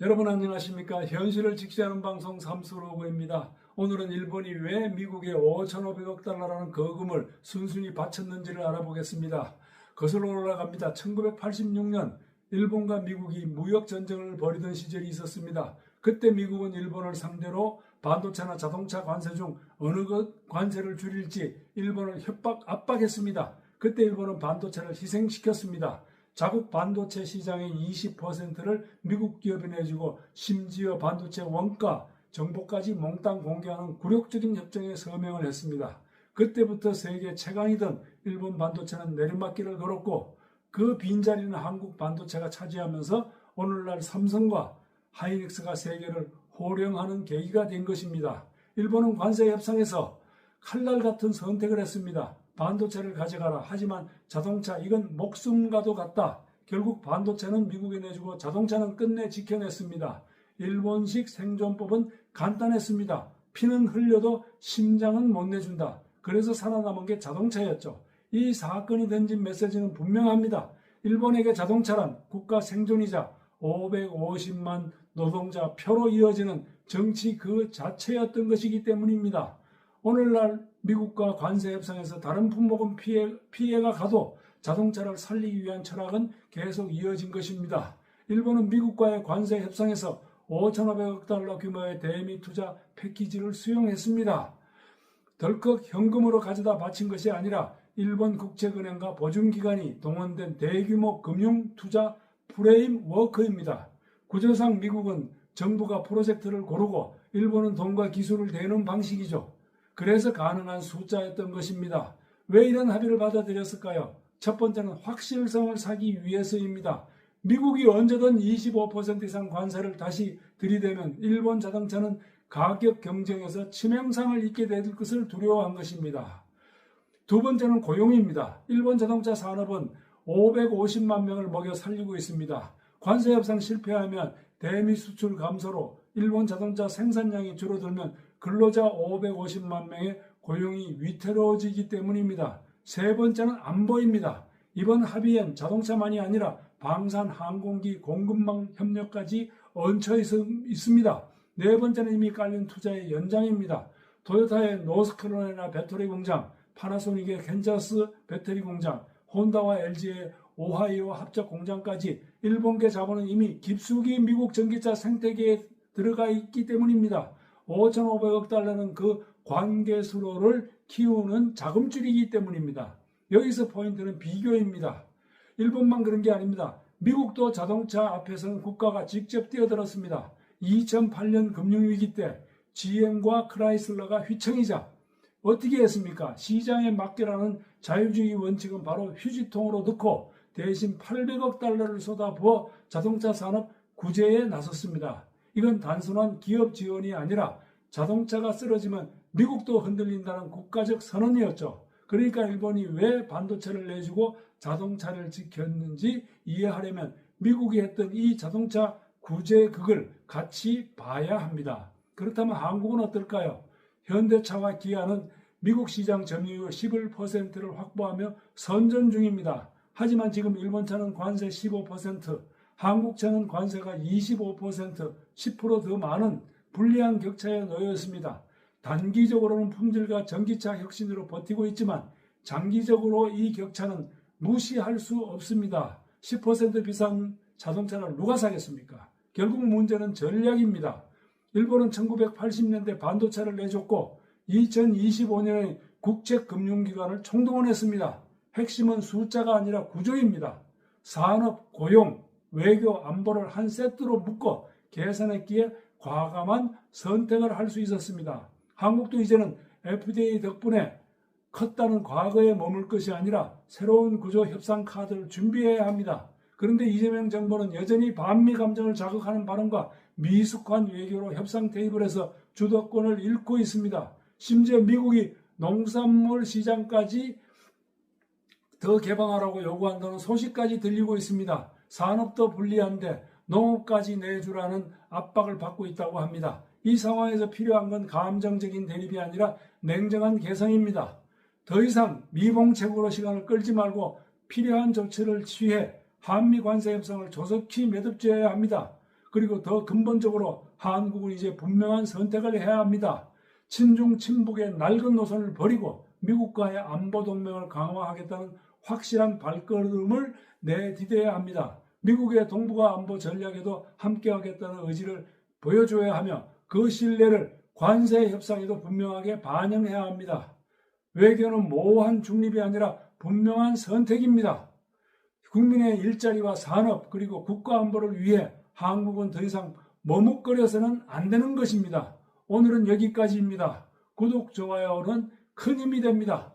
여러분 안녕하십니까? 현실을 직시하는 방송 삼수로그입니다. 오늘은 일본이 왜 미국에 5,500억 달러라는 거금을 순순히 바쳤는지를 알아보겠습니다. 거슬러 올라갑니다. 1986년 일본과 미국이 무역전쟁을 벌이던 시절이 있었습니다. 그때 미국은 일본을 상대로 반도체나 자동차 관세 중 어느 것 관세를 줄일지 일본을 압박했습니다. 그때 일본은 반도체를 희생시켰습니다. 자국 반도체 시장의 20%를 미국 기업이 내주고 심지어 반도체 원가 정보까지 몽땅 공개하는 굴욕적인 협정에 서명을 했습니다. 그때부터 세계 최강이던 일본 반도체는 내리막길을 걸었고 그 빈자리는 한국 반도체가 차지하면서 오늘날 삼성과 하이닉스가 세계를 호령하는 계기가 된 것입니다. 일본은 관세 협상에서 칼날 같은 선택을 했습니다. 반도체를 가져가라. 하지만 자동차 이건 목숨과도 같다. 결국 반도체는 미국에 내주고 자동차는 끝내 지켜냈습니다. 일본식 생존법은 간단했습니다. 피는 흘려도 심장은 못 내준다. 그래서 살아남은 게 자동차였죠. 이 사건이 던진 메시지는 분명합니다. 일본에게 자동차란 국가 생존이자 550만 노동자 표로 이어지는 정치 그 자체였던 것이기 때문입니다. 오늘날 미국과 관세 협상에서 다른 품목은 피해가 가도 자동차를 살리기 위한 철학은 계속 이어진 것입니다. 일본은 미국과의 관세 협상에서 5,500억 달러 규모의 대미 투자 패키지를 수용했습니다. 덜컥 현금으로 가져다 바친 것이 아니라 일본 국책은행과 보증기관이 동원된 대규모 금융 투자 프레임워크입니다. 구조상 미국은 정부가 프로젝트를 고르고 일본은 돈과 기술을 대는 방식이죠. 그래서 가능한 숫자였던 것입니다. 왜 이런 합의를 받아들였을까요? 첫 번째는 확실성을 사기 위해서입니다. 미국이 언제든 25% 이상 관세를 다시 들이대면 일본 자동차는 가격 경쟁에서 치명상을 입게 될 것을 두려워한 것입니다. 두 번째는 고용입니다. 일본 자동차 산업은 550만 명을 먹여 살리고 있습니다. 관세 협상 실패하면 대미 수출 감소로 일본 자동차 생산량이 줄어들면 근로자 550만 명의 고용이 위태로워지기 때문입니다. 세 번째는 안보입니다. 이번 합의엔 자동차만이 아니라 방산, 항공기, 공급망 협력까지 얹혀 있습니다. 네 번째는 이미 깔린 투자의 연장입니다. 토요타의 노스캐롤라이나 배터리 공장, 파나소닉의 캔자스 배터리 공장, 혼다와 LG의 오하이오 합작 공장까지 일본계 자본은 이미 깊숙이 미국 전기차 생태계에 들어가 있기 때문입니다. 5,500억 달러는 그 관계수로를 키우는 자금줄이기 때문입니다. 여기서 포인트는 비교입니다. 일본만 그런 게 아닙니다. 미국도 자동차 앞에서는 국가가 직접 뛰어들었습니다. 2008년 금융위기 때 GM과 크라이슬러가 휘청이자 어떻게 했습니까? 시장에 맡기라는 자유주의 원칙은 바로 휴지통으로 넣고 대신 800억 달러를 쏟아부어 자동차 산업 구제에 나섰습니다. 이건 단순한 기업 지원이 아니라 자동차가 쓰러지면 미국도 흔들린다는 국가적 선언이었죠. 그러니까 일본이 왜 반도체를 내주고 자동차를 지켰는지 이해하려면 미국이 했던 이 자동차 구제극을 같이 봐야 합니다. 그렇다면 한국은 어떨까요? 현대차와 기아는 미국 시장 점유율 11%를 확보하며 선전 중입니다. 하지만 지금 일본차는 관세 15%, 한국차는 관세가 25%, 10%더 많은 불리한 격차에 놓여 있습니다. 단기적으로는 품질과 전기차 혁신으로 버티고 있지만 장기적으로 이 격차는 무시할 수 없습니다. 10% 비싼 자동차를 누가 사겠습니까? 결국 문제는 전략입니다. 일본은 1980년대 반도체를 내줬고 2025년에 국제금융기관을 총동원했습니다. 핵심은 숫자가 아니라 구조입니다. 산업, 고용, 외교, 안보를 한 세트로 묶어 계산했기에 과감한 선택을 할 수 있었습니다. 한국도 이제는 FDA 덕분에 컸다는 과거에 머물 것이 아니라 새로운 구조 협상 카드를 준비해야 합니다. 그런데 이재명 정부는 여전히 반미 감정을 자극하는 발언과 미숙한 외교로 협상 테이블에서 주도권을 잃고 있습니다. 심지어 미국이 농산물 시장까지 더 개방하라고 요구한다는 소식까지 들리고 있습니다. 산업도 불리한데 농업까지 내주라는 압박을 받고 있다고 합니다. 이 상황에서 필요한 건 감정적인 대립이 아니라 냉정한 개선입니다. 더 이상 미봉책으로 시간을 끌지 말고 필요한 조치를 취해 한미 관세 협상을 조속히 매듭지어야 합니다. 그리고 더 근본적으로 한국은 이제 분명한 선택을 해야 합니다. 친중 친북의 낡은 노선을 버리고 미국과의 안보 동맹을 강화하겠다는 확실한 발걸음을 내디뎌야 합니다. 미국의 동북아 안보 전략에도 함께하겠다는 의지를 보여줘야 하며 그 신뢰를 관세 협상에도 분명하게 반영해야 합니다. 외교는 모호한 중립이 아니라 분명한 선택입니다. 국민의 일자리와 산업 그리고 국가 안보를 위해 한국은 더 이상 머뭇거려서는 안 되는 것입니다. 오늘은 여기까지입니다. 구독, 좋아요는 큰 힘이 됩니다.